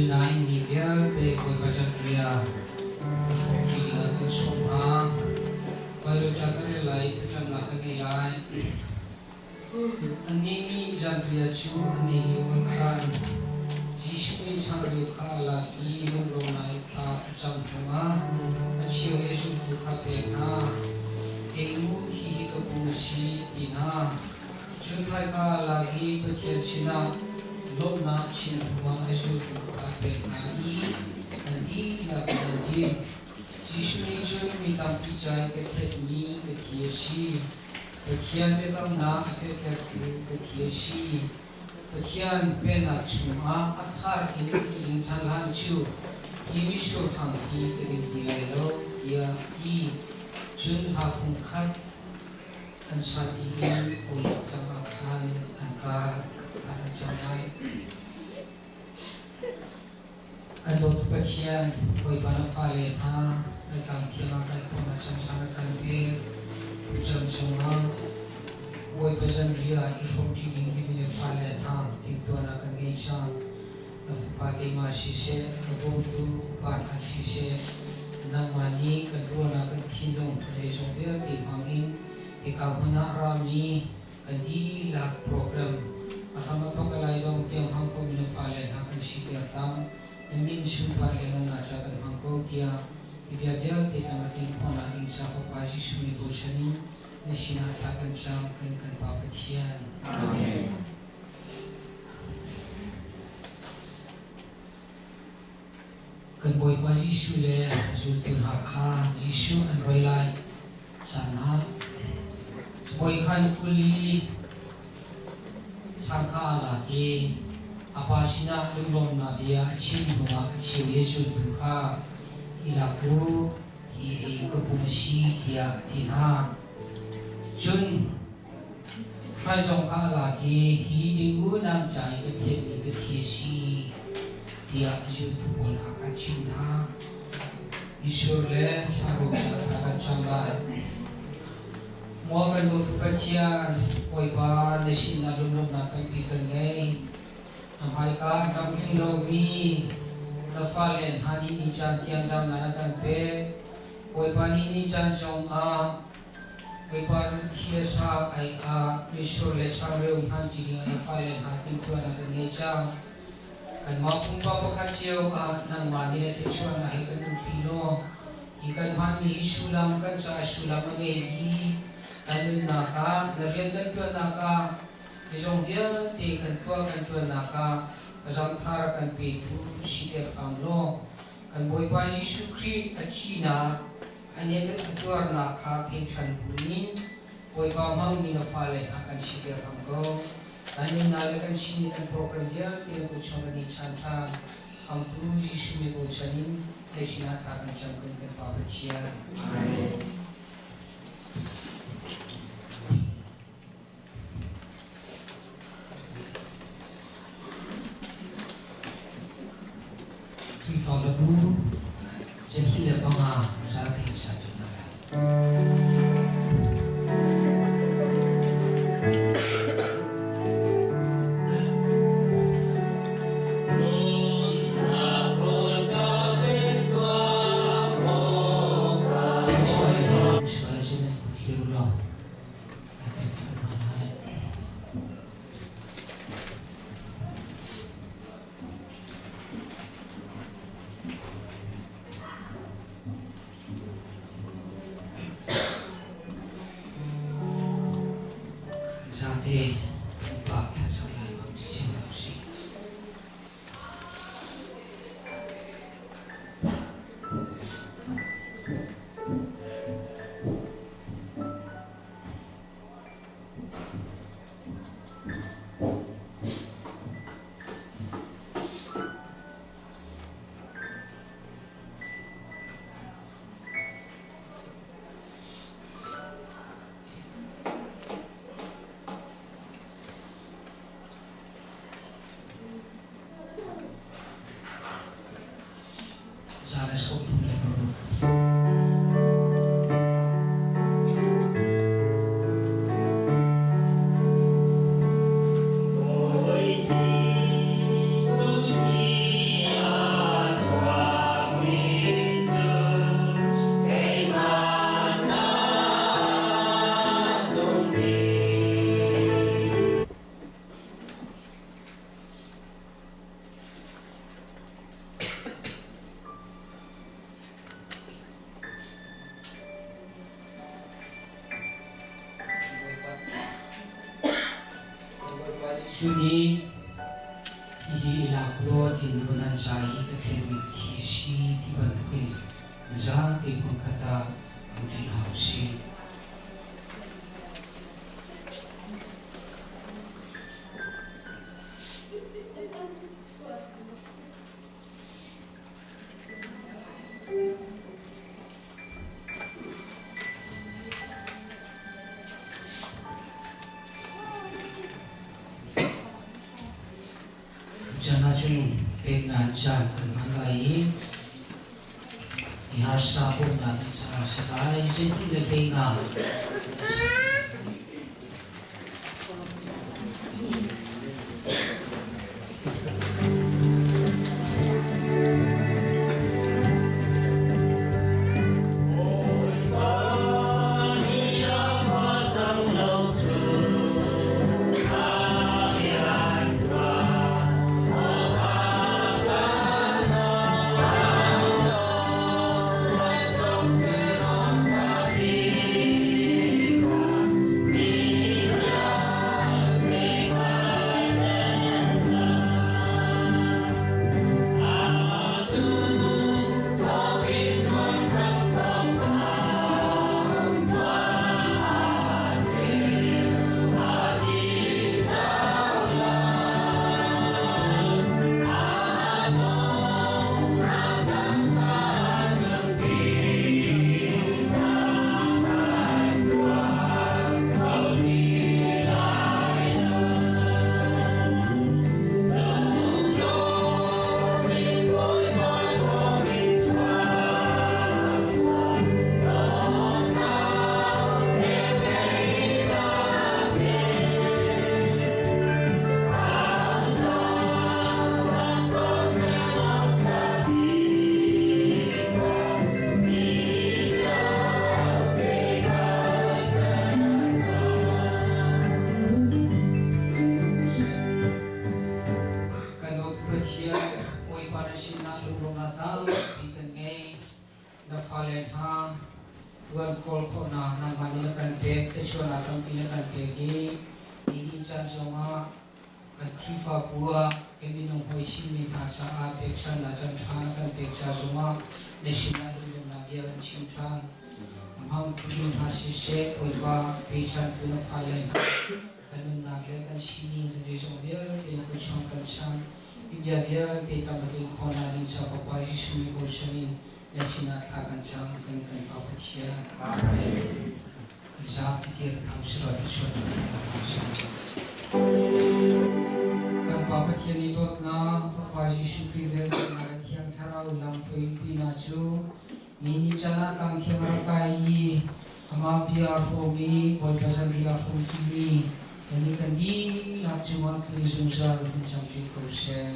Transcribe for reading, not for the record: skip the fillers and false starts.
nine media they boy bajan ria shoti la ke soma bayo chakare lai ke cham la ke lai ani ni jan ria chu ani ni oi khan jishu ni chang ri kha la i long long nai tha cham chunga achiu yesu ku kha pe na emu hi ka pu si ina chun phai ka la hi pa chen china lom na chin huwa asu ku kha pe na i ani la ka di jishu ni chun mi tam pi chai ke the ni ke thie si ke thian pe kam na fe ke ke thie si ke thian pe na chunga athar in in than han chu ki mi shu thang ki ke di lai lo ya i chun ha phung khat an sa ti in ul tam khan an ka an samai an dot pachian koi bana fa le ha na tam thiama kai ko na cham cham kan pe cham chunga oi pesan ria I from ti ding ni ne fa le ha ti to na kan ge cha na fa ke ma si se na bo tu pa ka si se na mani ka ro na kan thinong le so ve ke mangin e ka huna ra mi kan di la program asama to ka lai dong tiang hang ko min fa le na kan si te tam min su pa le na cha kan hang ko kia ibya bya te ta ma tin ko na in sa ko pa si su mi ko shani na sina sa kan cha kan pa pa thian amen kan boy pa Jisu le zul tun ha kha Jisu an roi lai sana boy khan kuli sangkha la ke apa sina lum na bia chin ma chi Yesu tu kha ilaku hi ko pu si dia tina chun phai song kha la ke hi ding u na chai ke the ni ke thi si dia Yesu tu bol ha China Isur le saru sa kan sambai mo kan do pachian oi ba le sin na lum na kan pi kan ngai amai ka tam thing lo mi na falen hani ni chan tian dam na kan pe oi ba ni chan song a oi ba thia sa ai a Isur le saru han ji na falen ha tin tu na kan ngai cha kan ma pung pa pa ka chiao a nang ma ni le te chua na he kan fi lo hi kan man mi sulam kan cha sulam nge I kan na ka na rian kan tu na ka ni jong via te kan tu na ka jam thar kan pe tu si te kam lo kan boi pa Jisu Christ a chi na ane kan tu na ka pe chan bunin boi pa mang mi na fa le kan si te kam go Ani nale kan sini kan program dia dia ko chama ni chanta am tu Jisu me ko chanin le sina tha kan cham kan pa chia amen Tri fa la bu jadi le banga sa te sa tu na Juni hi ilaklo tinunan sai katlemik tisi tiban kuin za tipon kata ang house. Janajun pegnan jan kan mangai ihasa pun dan sakai jadi lebih ngam. Tuan kol ko na nang manilakan pek sesyon atang pinakan pegi ini chan songa kan kifa pua kemi nong hoi simi hasa a pek san na chan chan kan pek sa songa nesina dulu na dia kan sim chan mam pun hasi se oi ba pesan pun falen kan na le kan sini de so dia ke ko chang kan chan ibia dia ke ta ba ke khona rin sa pa pa si sumi ko shanin Nesina tlakan cang kan papatia. Amen. Za pikir ausra tisod kan papatia ni dot na papaji suprivel na tiang sarau lang poin pinachu nini chana tang thiamarakai amapia fomi boy pasan ria fomi ini kan di lakchuma krisumsar puncam ji kausen